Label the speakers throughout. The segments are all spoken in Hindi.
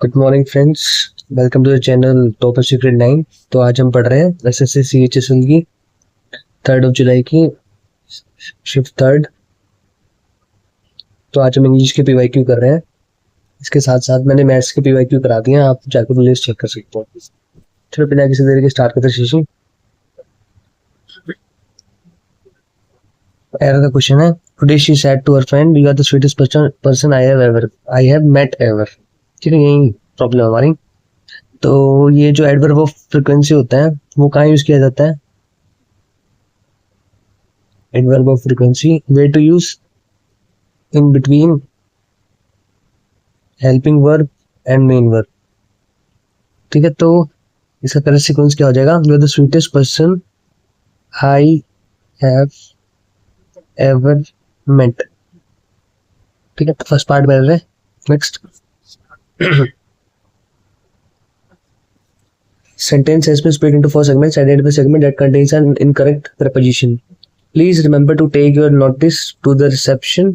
Speaker 1: Good morning friends, welcome to the channel topper secret 9। तो आज हम पढ़ रहे हैं एसएससी सीएचएसएल की 3 जुलाई की शिफ्ट थर्ड। तो आज हम इंग्लिश के पीवाईक्यू कर रहे हैं। इसके साथ साथ मैंने मैथ्स के पीवाईक्यू करा दिए हैं, आप जाकर लिस्ट चेक कर सकते हो। चलो बिना किसी देरी के स्टार्ट करते हैं सेशन। एरर का क्वेश्चन है, today she said to her friend, you are the sweetest person I have met ever. ठीक है, यही प्रॉब्लम हमारी। तो ये जो एडवर्ब ऑफ फ्रीक्वेंसी होता है वो कहाँ यूज किया जाता है? Adverb of frequency way to use in between helping verb and main verb. ठीक है, तो इसका करेक्ट सीक्वेंस क्या हो जाएगा? You are the sweetest person I have ever met. ठीक है, तो फर्स्ट पार्ट बन रहे। Next sentence has been split into 4 segments. Identify segment that contains an incorrect preposition. Please remember to take your notice to the reception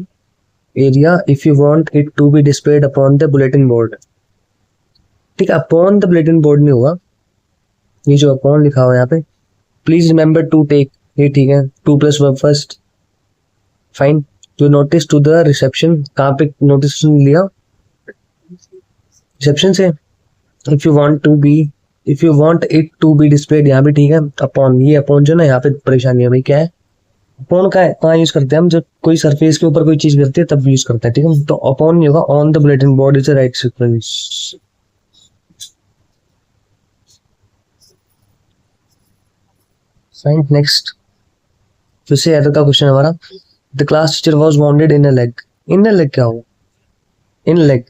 Speaker 1: area if you want it to be displayed upon the bulletin board. ठीक है, upon the bulletin board नहीं होगा, ये जो upon लिखा हुआ है यहाँ पे। Please remember to take, ये ठीक है, 2 plus verb first, fine. To notice to the reception, कहाँ पे notice लिया? reception से। If you want it to be displayed, यहाँ भी ठीक है, अपॉन। ये अपॉन जो ना यहाँ पे परेशानी है भाई, क्या है अपॉन का है, कहाँ यूज करते हैं हम? जब कोई सरफेस के ऊपर कोई चीज गिरती है तब यूज करते हैं। ठीक है, तो अपॉन नहीं होगा, on the bulletin board is the right sequence. Fine, next. फिर से एरर का क्वेश्चन हमारा, the class teacher was bounded in a leg. In a leg क्या होगा? इन लेग,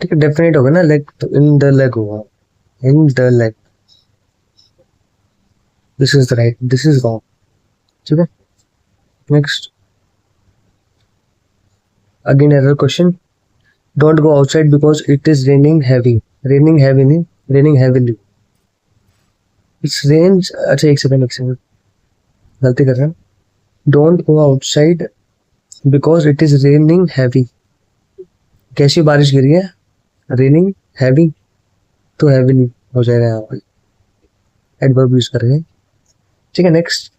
Speaker 1: ठीक है, डेफिनेट होगा ना लेग, तो इन द लेग होगा, in the leg. This is the right, this is wrong. ठीक है, next. Again error question, don't go outside because it is raining heavy. Raining heavy नहीं, रेनिंग हैवीली। इट्स रेन्स, अच्छा एक सेकंड गलती कर रहे हैं। Don't go outside because it is raining heavy. कैसी बारिश गिरी है? रेनिंग हैवी, तो हैवीली हो जाएगा यहाँ पर, एडवर्ब यूज कर रहे हैं। ठीक है, नेक्स्ट।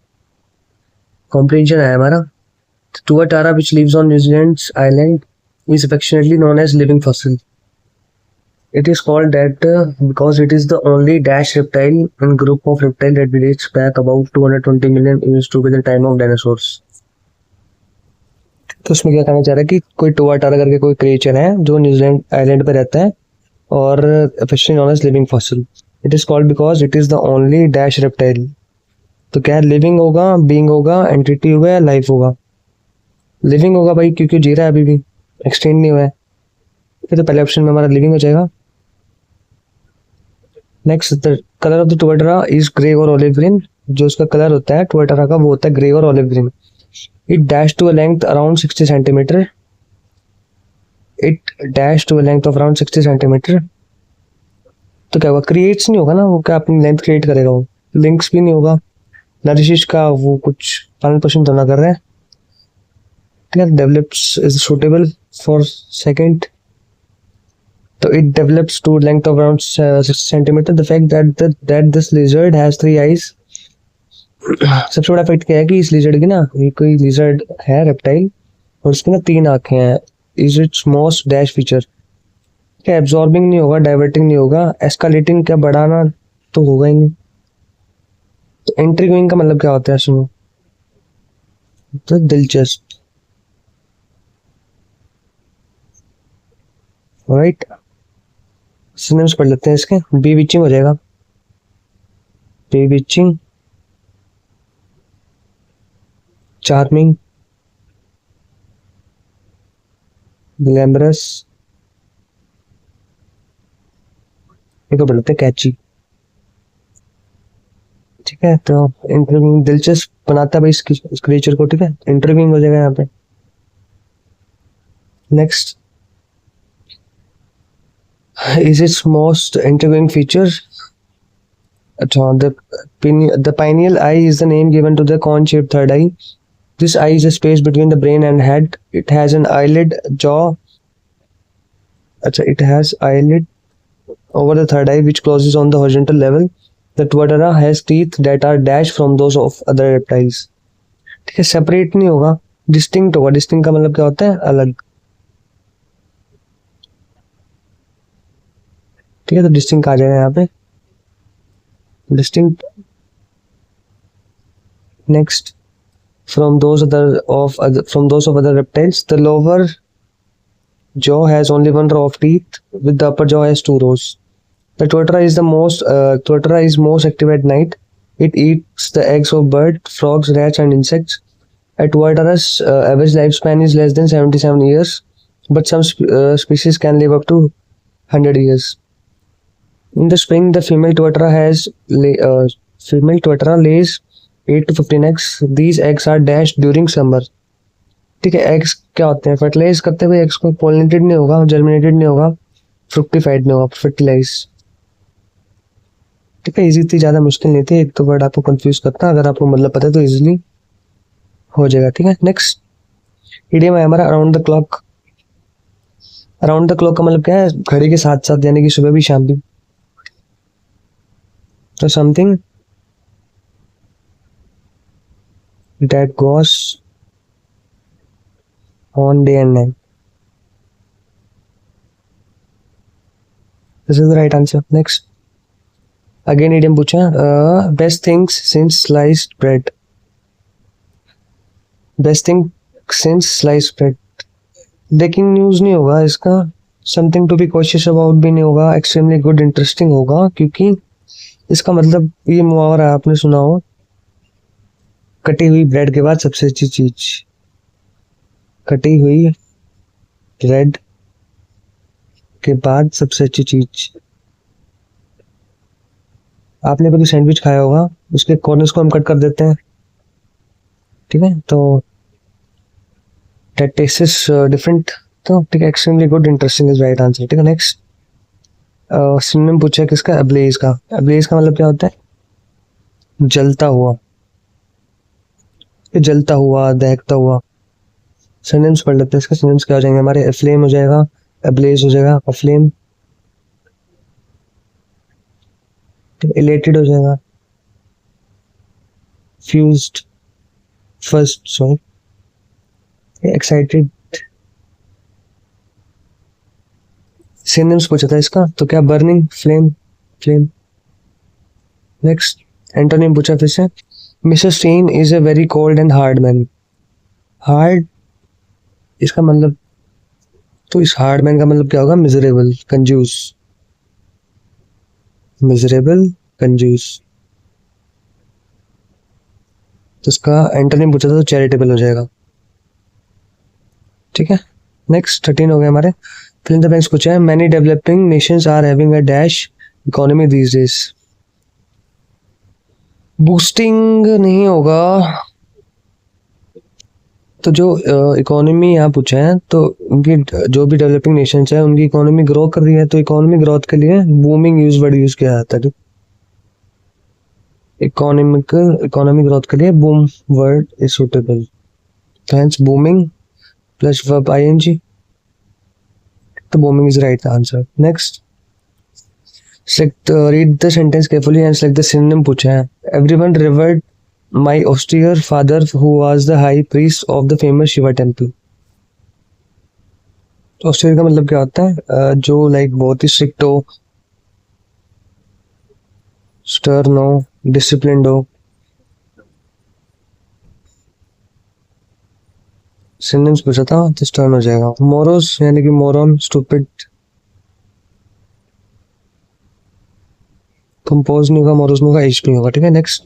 Speaker 1: कॉम्प्रिहेंशन है हमारा, tuatara which lives on New Zealand's island is affectionately known as living fossil. It is called that because it is the only dash reptile in group of reptile that dates back about 220 million years to the time of dinosaurs. तो उसमें क्या कहना चाह रहा है कि कोई टुआटारा करके कोई क्रिएचर है जो न्यूजीलैंड आइलैंड पे रहता है और affectionately known as living fossil. It is called because it is the only dash reptile. तो क्या लिविंग होगा, बीइंग होगा, एंटिटी होगा या लाइफ होगा? लिविंग होगा भाई, क्योंकि जी रहा है अभी भी, एक्सटेंड नहीं हुआ है, फिर तो पहले ऑप्शन में हमारा लिविंग हो जाएगा। Next, the colour of the tuatara is grey और ऑलिव ग्रीन। जो उसका कलर होता है टुआटारा का वो होता है ग्रे और olive green. It dash to a length around 60 centimetre. It dash to a length of around 60 centimetre. तो क्या होगा? क्रिएट्स नहीं होगा ना, वो क्या अपनी लेंथ क्रिएट करेगा? वो लिंक्स भी नहीं होगा। नरिशिश का वो कुछ पालन पोषण तो ना कर रहे हैं। develops is suitable for second, so it develops to length of around 60 centimeter. The fact that this lizard has 3 eyes, सबसे बड़ा फैक्ट क्या है कि इस लिजर्ड की ना, ये कोई लिजर्ड है रेप्टाइल और उसकी ना 3 आंखें हैं। Is it's most dash feature. क्या एब्जॉर्बिंग नहीं होगा, डाइवर्टिंग नहीं होगा, एस्केलेटिंग क्या बढ़ाना तो होगा ही नहीं। तो इंट्रिगिंग का मतलब क्या होता है सुनो? तो दिलचस्प, राइट। सिनोनिम्स पढ़ लेते हैं इसके। बीविचिंग हो जाएगा, बीविचिंग, चार्मिंग, ग्लैमरस, एक पढ़ लेते हैं कैची। ठीक है, तो इंटरव्यूइंग दिलचस्प बनाता है भाई इस क्रिएचर को। ठीक है, इंटरव्यूइंग हो जाएगा यहाँ पे। Next, is its most intriguing feature. The pineal eye is the name given to the cone-shaped third eye. This eye is a space between the brain and head. It has an eyelid, jaw. It has eyelid over the third eye which closes on the horizontal level. The tuatara has teeth that are dashed from those of other reptiles. ठीक है, सेपरेट नहीं होगा, डिस्टिंक्ट होगा. डिस्टिंक्ट का मतलब क्या होता है? अलग. ठीक है, तो डिस्टिंक्ट आ जाएगा यहाँ पे, distinct. Next, from those of other reptiles, the lower jaw has only one row of teeth, with the upper jaw has two rows. The tuatara is most active at night. It eats the eggs of birds, frogs, rats, and insects. A tuatara's average lifespan is less than 77 years, but some species can live up to 100 years. In the spring, the female tuatara lays 8 to 15 eggs. These eggs are dashed during summer. ठीक है, एग्स क्या होते हैं? फर्टिलाइज करते हुए एग्स को. पॉलिनेटेड नहीं होगा, जर्मिनेटेड नहीं होगा, फ्रुक्टिफाइड नहीं होगा, फर्टिलाइज. ठीक है, इजी थी, ज़्यादा मुश्किल नहीं थी. एक तो वर्ड आपको कंफ्यूज करता, अगर आपको मतलब पता है तो इजीली हो जाएगा. ठीक है, नेक्स्ट इडियम है हमारा around the clock. Around the clock का मतलब क्या है? घड़ी के साथ साथ, यानी कि सुबह भी शाम भी. तो something that goes on day and night. This is the right answer. Next, again idiom पूछा, best things since sliced bread. Best thing since sliced bread. Breaking news नहीं होगा इसका, something to be cautious about भी नहीं होगा, extremely good interesting होगा, क्योंकि इसका मतलब ये मुहावरा आपने सुना हो, कटी हुई ब्रेड के बाद सबसे अच्छी चीज. कटी हुई ब्रेड के बाद सबसे अच्छी चीज. आपने कभी सैंडविच खाया होगा, उसके कॉर्नर्स को हम कट कर देते हैं. ठीक है, तो दैट टेस्ट इज डिफरेंट. तो ठीक है, extremely good interesting is right answer. ठीक है, नेक्स्ट सिनोनिम पूछा है किसका? अब्लेज का. अब्लेज का मतलब क्या होता है? जलता हुआ, जलता हुआ, दहकता हुआ. सिनोनिम्स पढ़ लेते हैं. इसके सिनोनिम्स क्या हो जाएंगे हमारे? अफ्लेम हो जाएगा, अब्लेज हो जाएगा, अफ्लेम. इलेटेड हो जाएगा, fused, first, sorry, excited. Synonyms पूछा था इसका, तो क्या? Burning, flame, flame. Next antonym पूछा फिर से. Mister Stein is a very cold and hard man. Hard, इसका मतलब, तो इस हार्ड मैन का मतलब क्या होगा? मिजरेबल, कंजूस. मिजरेबल, कंजूस. तो इसका एंटोनिम पूछा था तो चैरिटेबल हो जाएगा. ठीक है, नेक्स्ट 13 हो गए हमारे. फिल इन द ब्लैंक्स पूछा है. Many developing nations are having a dash economy these days. Boosting नहीं होगा, तो जो इकोनॉमी यहाँ पूछा है, तो उनकी जो भी डेवलपिंग नेशंस है उनकी इकोनॉमी ग्रो कर रही है, तो इकोनॉमी ग्रोथ के लिए बूमिंग वर्ड यूज किया जाता है. इकोनॉमी ग्रोथ के लिए boom word is suitable. Hence booming plus verb ING, तो booming is right answer. Next, read the sentence carefully and select the synonym पूछा है. Everyone revered my austere father who was the high priest of the famous Shiva temple. austere का मतलब क्या होता है? जो लाइक बहुत ही स्ट्रिक्ट हो, स्टर्न हो, डिसिप्लिन्ड हो. सिनोनिम्स पूछा था तो स्टर्न हो जाएगा. मोरोस यानी कि मोरॉन, स्टूपिड. कंपोज नहीं होगा, मोरोस नहीं होगा, एच नहीं होगा. ठीक है, next,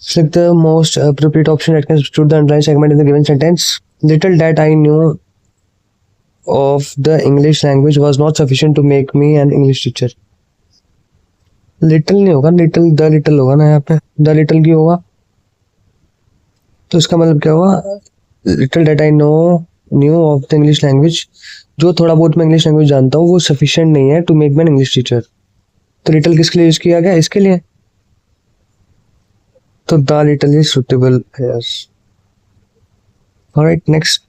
Speaker 1: select the most appropriate option that can substitute the underlined segment in the given sentence. Little that I knew of the English language was not sufficient to make me an English teacher. Little नहीं होगा, लिटिल द लिटिल होगा ना यहाँ पे. द लिटिल की होगा, तो इसका मतलब क्या होगा? Little that I knew of the English language. जो थोड़ा बहुत मैं इंग्लिश लैंग्वेज जानता हूँ वो सफिशिएंट नहीं है to make me an English teacher. तो लिटिल किसके लिए यूज किया गया? इसके लिए. तो the little is suitable. Yes. Alright, next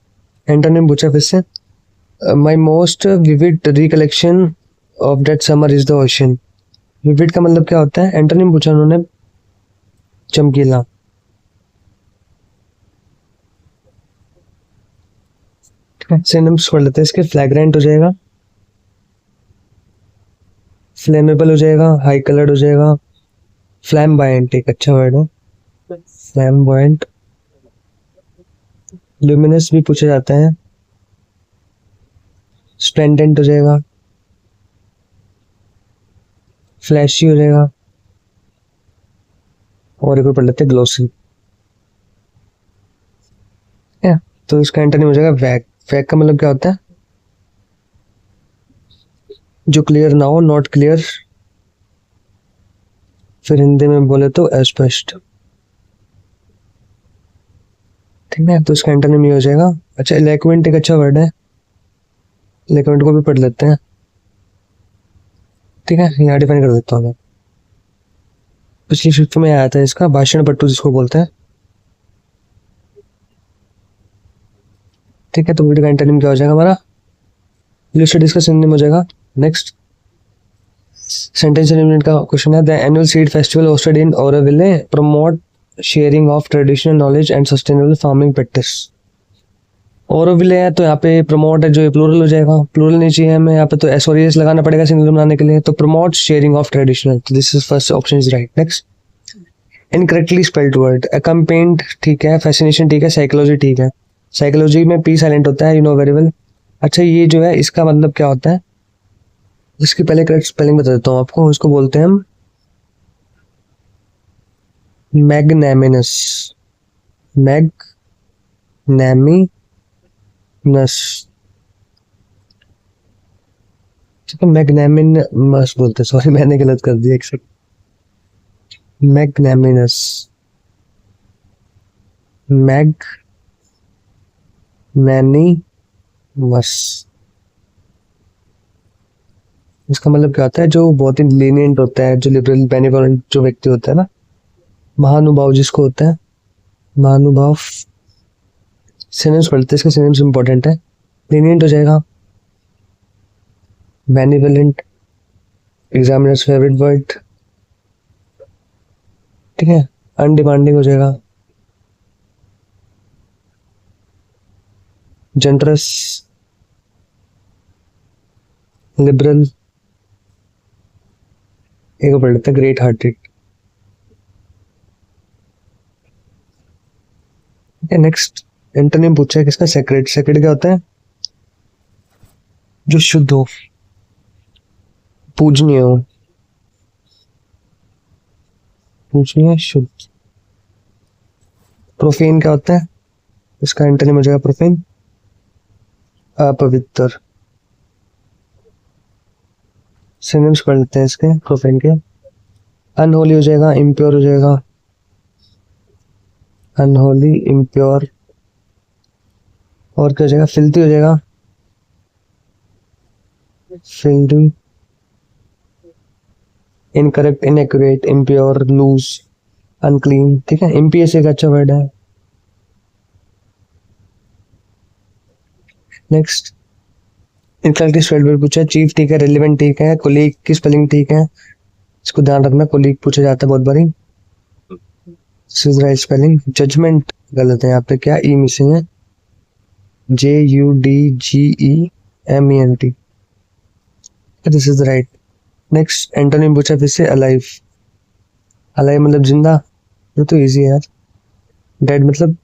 Speaker 1: antonym पूछा फिर से। My most vivid recollection of that summer is the ocean. Vivid का मतलब क्या होता है? एंटोनिम पूछा उन्होंने, चमकीला। सिनोनिम्स पढ़ लेते हैं इसके। फ्लैग्रेंट हो जाएगा, फ्लेमेबल हो जाएगा, हाई कलर्ड हो जाएगा, फ्लैम्बायंट एक अच्छा वर्ड है, फ्लैम्बायंट। ल्यूमिनस भी पूछे जाते हैं, स्प्लेंडेंट हो जाएगा, फ्लैशी हो जाएगा, और एक और पढ़ लेते हैं, ग्लोसी। तो इसका एंटोनिम हो जाएगा वैग। वैग का मतलब क्या होता है? जो क्लियर ना हो, नॉट क्लियर। फिर हिंदी में बोले तो अस्पष्ट। ठीक है, तो इसका एंटोनिम ये हो जाएगा। अच्छा, इलैक्वेंट एक अच्छा वर्ड है, इलैक्वेंट को भी पढ़ लेते हैं। ठीक है, यहाँ डिफाइन कर देता हूँ मैं। पिछली शिफ्ट में आया था इसका, भाषण पट्टू जिसको बोलते हैं। ठीक है, तो वीडियो का एंटोनिम क्या हो जाएगा हमारा? स्टडीज का सिनोनिम हो जाएगा। नेक्स्ट सेंटेंस यूनिट का क्वेश्चन है, the annual seed festival hosted in Auroville promote sharing of traditional knowledge and sustainable farming practice. Auroville है तो यहाँ पे प्रमोट है, जो ये प्लूरल हो जाएगा। प्लूरल नहीं चाहिए हमें यहाँ पे, तो एसओरियस लगाना पड़ेगा सिंगुलर बनाने के लिए। तो प्रमोट शेयरिंग ऑफ ट्रेडिशनल, तो this is first option is right. Next incorrectly spelled word, accompanied ठीक है, फैसिनेशन ठीक है, साइकोलॉजी ठीक है। साइकोलॉजी में पी साइलेंट होता है, यू नो वेरी वेल। अच्छा, ये जो है इसका मतलब क्या होता है? इसकी पहले करेक्ट स्पेलिंग बता देता हूँ आपको। इसको बोलते हैं हम मैग्नामिनस, मैग्नामिनस। ठीक है, मैग्नामिनस बोलते हैं, सॉरी मैंने गलत कर दिया, एक सेकंड। मैग्नामिनस, मैग्नानिमस। इसका मतलब क्या होता है? जो बहुत ही लीनियंट होता है, जो लिबरल बेनिवोलेंट जो व्यक्ति होता है ना, महानुभाव जिसको होता है, महानुभाव। सिनोनिम्स पढ़ते हैं इसके, सिनोनिम्स इंपॉर्टेंट है। लीनियंट हो जाएगा, बेनिवोलेंट, एग्जामिनर्स फेवरेट वर्ड। ठीक है, अनडिमांडिंग हो जाएगा, जनरस, लिबरल। एक और पढ़ लेते हैं, ग्रेट हार्टेड। नेक्स्ट एंटोनिम पूछा है किसका? सेक्रेट। सेक्रेट क्या होता है? जो शुद्ध हो, पूजनीय हो, पूजनीय, शुद्ध। प्रोफेन क्या होता है? इसका एंटोनिम हो जाएगा प्रोफेन, अपवित्र। सिनोनिम्स पढ़ लेते हैं इसके प्रोफेन के। अनहोली हो जाएगा, इम्प्योर हो जाएगा, अनहोली, इम्प्योर। और क्या हो जाएगा? फिल्थी हो जाएगा, filthy, incorrect, inaccurate, impure, loose, unclean. ठीक है, इम्पियस एक अच्छा वर्ड है। नेक्स्ट इनकरेक्टली स्पेल्ड वर्ड पूछा है, चीफ ठीक है, रेलिवेंट ठीक है, कोलीग की स्पेलिंग ठीक है, इसको ध्यान रखना, कोलीग पूछा जाता है बहुत बारी। Right spelling. जजमेंट गलत है, यहाँ पे क्या ई मिसिंग है, JUDGEMENT। This is right. Next antonym पूछा फिर से, अलाइव। अलाइव मतलब जिंदा, ये तो इजी है यार। डेड मतलब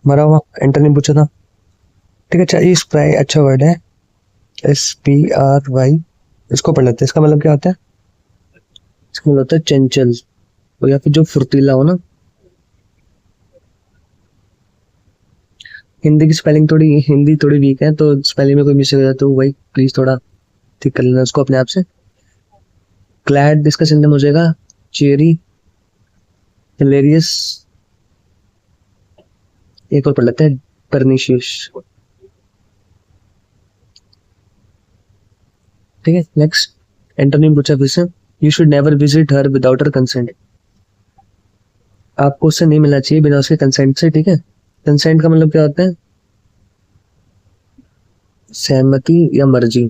Speaker 1: मरा हुआ, एंटोनिम पूछा था। ठीक है, अच्छा स्प्राई अच्छा वर्ड है, SPRY। इसको पढ़ लेते हैं, इसका मतलब क्या होता है? इसका मतलब होता है चंचल, और या फिर जो फुर्तीला हो ना। हिंदी की स्पेलिंग थोड़ी, हिंदी थोड़ी वीक है, तो स्पेलिंग में कोई मिस्टेक हो जाए तो वही प्लीज थोड़ा ठीक कर लेना उसको अपने आप से। ग्लैड इसका सिंटम हो जाएगा चेरी, हिलेरियस। एक और पढ़ लेते हैं, परनिशियस। ठीक है, नेक्स्ट एंटोनिम पूछा फिर से, you should never visit her without her consent. आपको उससे नहीं मिलना चाहिए बिना उसके कंसेंट से, ठीक है। कंसेंट का मतलब क्या होता है? सहमति या मर्जी।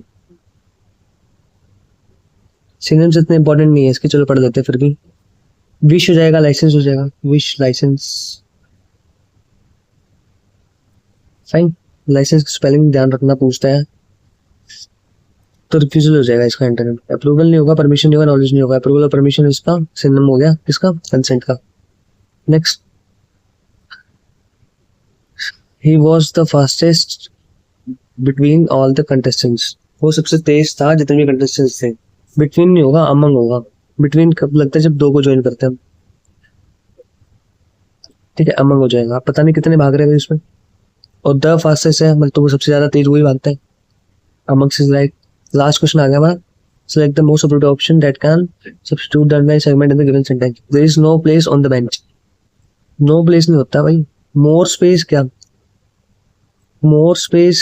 Speaker 1: सिनोनिम्स इतने इंपॉर्टेंट नहीं है इसके, चलो पढ़ लेते हैं फिर भी। विश हो जाएगा, लाइसेंस हो जाएगा, विश लाइसेंस। फाइन। लाइसेंस की स्पेलिंग ध्यान रखना पूछता है, तो रिफ्यूजल हो जाएगा इसका एंटर। अप्रूवल नहीं होगा, परमिशन नहीं होगा, नॉलेज नहीं होगा। अप्रूवल और परमिशन इसका सिनोनिम हो गया, किसका? कंसेंट का। Next, he was the fastest between all the contestants. वो सबसे तेज था जितने भी कंटेस्टेंट्स थे। बिटवीन नहीं होगा, अमंग होगा। बिटवीन कब लगता है? जब दो को ज्वाइन करते हैं, ठीक है, अमंग हो जाएगा। आप पता नहीं कितने भाग रहे थे इसमें, और द फास्टेस्ट है मतलब तो वो सबसे ज्यादा तेज वही भागता है। Amongst is like, last question आ गया हमारा। Select the most appropriate option that can substitute the underlying segment in the given sentence. There is no place on the bench. No place नहीं होता भाई। More space क्या? More space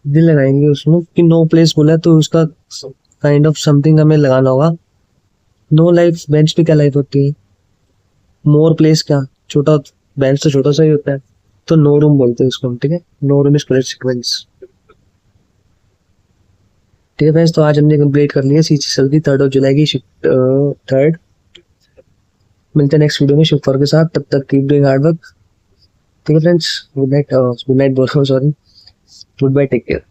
Speaker 1: दिल लगाएंगे उसमें कि no place बोला है, तो उसका kind of something हमें लगाना होगा। No life, bench पे क्या life होती है? More place क्या? छोटा, bench तो छोटा सा ही होता है, तो no room बोलते हैं उसको हम, ठीक है। No room is correct sequence। ठीक है फ्रेंड्स, तो आज हमने कंप्लीट कर लिया सीसी सल्फी 3 जुलाई की शिफ्ट 3। मिलते हैं नेक्स्ट वीडियो में शिफ्ट 4 के साथ। तब तक कीप डूइंग हार्ड वर्क। ठीक है friends, good night. Good night बोल रहा हूँ, sorry, good bye, take care.